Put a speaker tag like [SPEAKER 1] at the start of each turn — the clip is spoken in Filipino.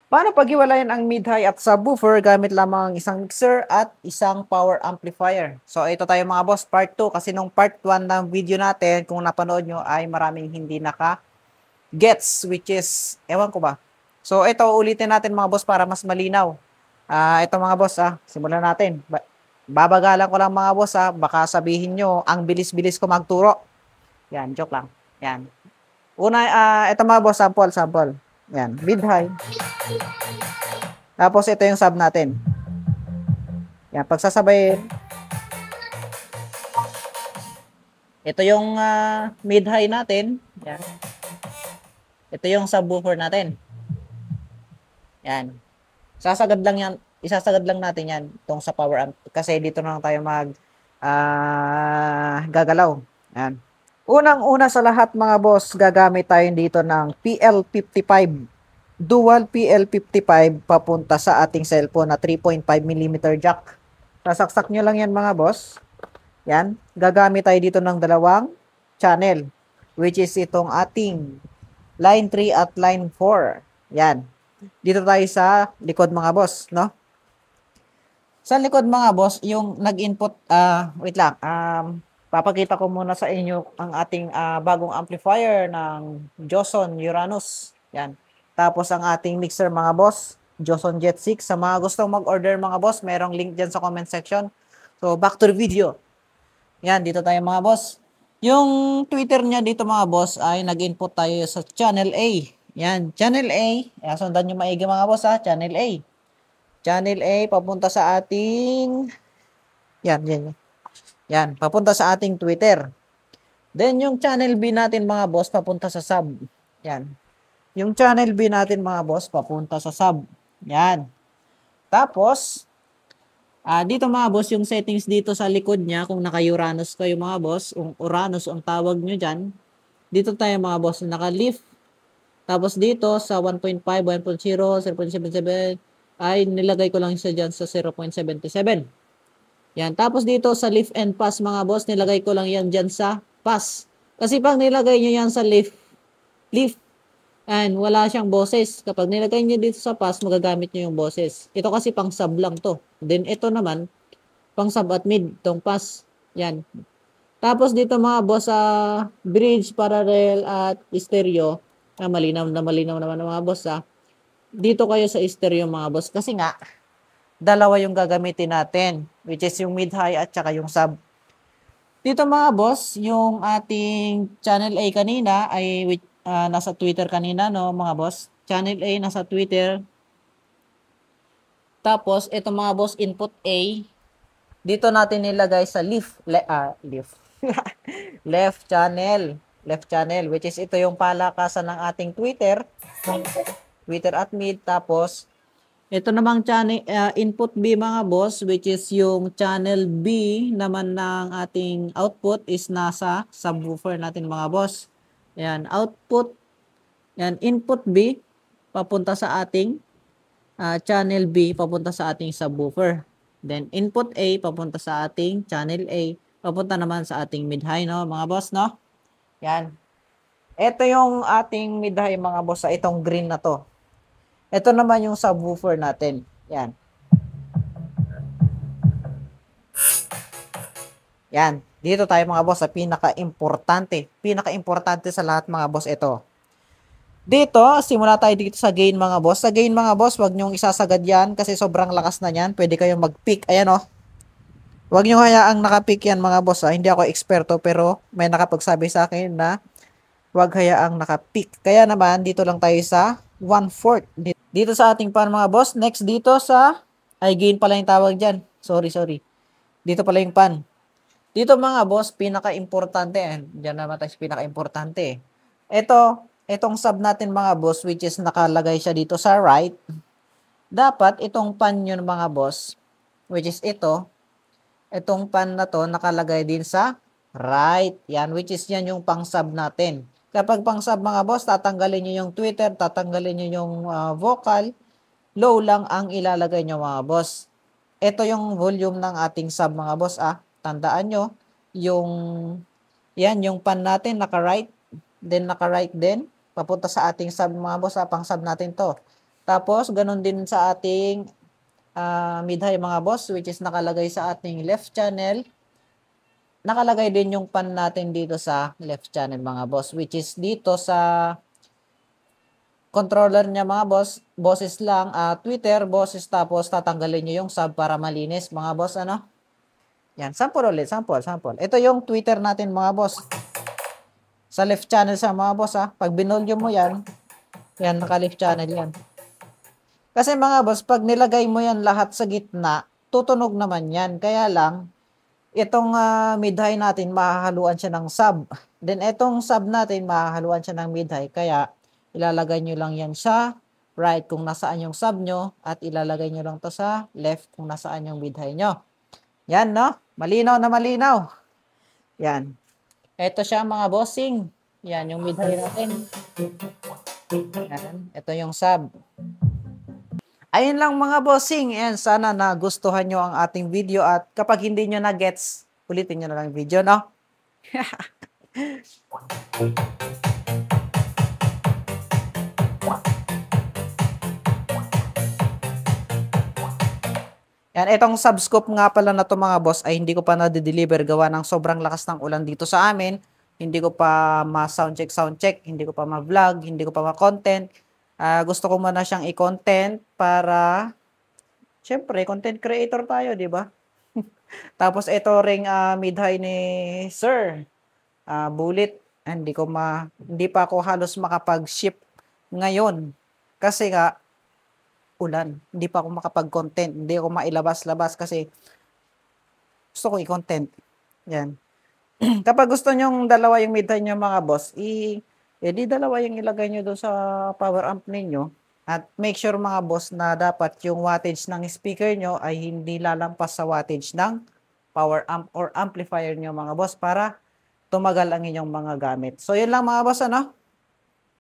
[SPEAKER 1] Paano paghiwalayan ang mid-high at subwoofer gamit lamang ang isang mixer at isang power amplifier? So ito tayo mga boss, part 2 kasi nung part 1 ng video natin, kung napanood nyo ay maraming hindi naka-gets, which is, ewan ko ba. So ito ulitin natin mga boss para mas malinaw. Ito mga boss, simulan natin. Babagalan ko lang mga boss, baka sabihin nyo, ang bilis-bilis ko magturo. Yan, joke lang. Yan. Una, ito mga boss, sample. Yan, mid-high. Tapos ito yung sub natin. Yan, pagsasabayin. Ito yung mid-high natin. Yan. Ito yung subwoofer natin. Yan. Sasagad lang yan. Isasagad lang natin yan itong sa power amp. Kasi dito na lang tayo gagalaw. Yan. Unang-una sa lahat mga boss, gagamit tayo dito ng PL55. Dual PL55 papunta sa ating cellphone na 3.5mm jack. Sasaksak nyo lang yan mga boss. Yan. Gagamit tayo dito ng dalawang channel, which is itong ating line 3 at line 4. Yan. Dito tayo sa likod mga boss, no? Sa likod mga boss, yung nag-input, wait lang, papakita ko muna sa inyo ang ating bagong amplifier ng Joson Uranus. Yan. Tapos ang ating mixer mga boss, Joson Jet 6. Sa mga gustong mag-order mga boss, merong link dyan sa comment section. So, back to the video. Yan, dito tayo mga boss. Yung Twitter niya dito mga boss ay nag-input tayo sa Channel A. Yan, Channel A. Sundan nyo maigi mga boss Channel A. Channel A papunta sa ating yan, papunta sa ating Twitter. Then yung Channel B natin mga boss papunta sa sub. Yan. Yung Channel B natin mga boss papunta sa sub. Yan. Tapos dito mga boss, yung settings dito sa likod niya, kung naka-Uranus kayo mga boss, kung Uranus ang tawag nyo dyan, dito tayo mga boss, naka-lift. Tapos dito sa 1.5, 1.0, 0.77, ay nilagay ko lang siya dyan sa 0.77. Yan. Tapos dito sa lift and pass mga boss, nilagay ko lang yan dyan sa pass. Kasi pag nilagay nyo yan sa lift, and wala siyang boses. Kapag nilagay nyo dito sa pass, magagamit nyo yung boses. Ito kasi pang sub lang to. Then ito naman, pang sub at mid, itong pass. Yan. Tapos dito mga boss, bridge, parallel, at stereo. Malinaw naman mga boss Dito kayo sa stereo mga boss. Kasi nga, dalawa yung gagamitin natin. Which is yung mid-high at saka yung sub. Dito mga boss, yung ating channel A kanina ay nasa Twitter kanina, no, mga boss. Channel A nasa Twitter. Tapos, ito mga boss, input A. Dito natin nilagay sa left channel. Left channel, which is ito yung palakasan ng ating Twitter. Twitter at mid. Tapos, ito namang channel, input B mga boss, which is yung channel B naman ng ating output is nasa subwoofer natin mga boss. Yan, output. Yan, input B papunta sa ating channel B papunta sa ating subwoofer. Then input A papunta sa ating channel A papunta naman sa ating mid-high, no, mga boss, no? Yan. Ito yung ating mid-high mga boss sa itong green na to. Ito naman yung subwoofer natin. Yan. Yan. Dito tayo mga boss sa pinaka-importante. Pinaka-importante sa lahat mga boss ito. Dito, simula tayo dito sa gain mga boss. Sa gain mga boss, wag nyong isasagad yan kasi sobrang lakas na yan. Pwede kayong mag-pick. Ayan o. Wag nyo hayaang naka-pick yan mga boss. Hindi ako eksperto pero may nakapagsabi sa akin na wag hayaang naka-pick. Kaya naman, dito lang tayo sa 1/4. Dito sa ating pan mga boss. Next dito sa, ay gain pala yung tawag dyan. Sorry. Dito pala yung pan. Dito mga boss, pinaka-importante. Diyan naman tayo pinaka-importante. Itong sub natin mga boss, which is nakalagay siya dito sa right. Dapat itong pan yun mga boss, which is itong pan na to nakalagay din sa right. Yan, which is yan yung pang sub natin. Kapag pang sub mga boss, tatanggalin nyo yung Twitter, tatanggalin nyo yung vocal, low lang ang ilalagay nyo mga boss. Ito yung volume ng ating sub mga boss Tandaan nyo, yung pan natin naka-right, then naka-right din, papunta sa ating sub mga boss pang sub natin to. Tapos, ganun din sa ating mid-high mga boss, which is nakalagay sa ating left channel. Nakalagay din yung pan natin dito sa left channel mga boss, which is dito sa controller niya mga boss, boses lang, Twitter, boses, tapos tatanggalin nyo yung sub para malinis mga boss, ano? Yan, sample ulit, sample. Ito yung Twitter natin mga boss. Sa left channel sa mga boss, pag binolyo mo yan, naka-left channel yan. Kasi mga boss, pag nilagay mo yan lahat sa gitna, tutunog naman yan. Kaya lang, itong mid-high natin, mahahaluan siya ng sub. Then, itong sub natin, mahahaluan siya ng mid-high. Kaya, ilalagay nyo lang yan sa right kung nasaan yung sub nyo, at ilalagay nyo lang to sa left kung nasaan yung mid-high nyo. Yan, no? Malinaw na malinaw. Yan. Ito siya mga bossing. Yan, yung mid-high natin. Yan. Ito yung sub. Ayun lang mga bossing. And sana nagustuhan nyo ang ating video. At kapag hindi nyo na-gets, ulitin nyo na lang video, no? Yan, itong subscope nga pala na to mga boss ay hindi ko pa na-deliver gawa ng sobrang lakas ng ulan dito sa amin. Hindi ko pa ma-soundcheck, hindi ko pa ma-vlog, hindi ko pa ma-content. Gusto ko muna siyang i-content para, syempre, content creator tayo, di ba? Tapos ito ring mid-high ni Sir Bullet. Hindi pa ako halos makapag-ship ngayon. Kasi nga, ulan. Hindi pa ako makapag-content. Hindi ako mailabas-labas kasi gusto ko i-content. Yan. Kapag gusto nyong dalawa yung mid-high nyo mga boss, di dalawa yung ilagay nyo doon sa power amp ninyo. At make sure mga boss na dapat yung wattage ng speaker nyo ay hindi lalampas sa wattage ng power amp or amplifier nyo mga boss para tumagal ang inyong mga gamit. So yun lang mga boss, ano?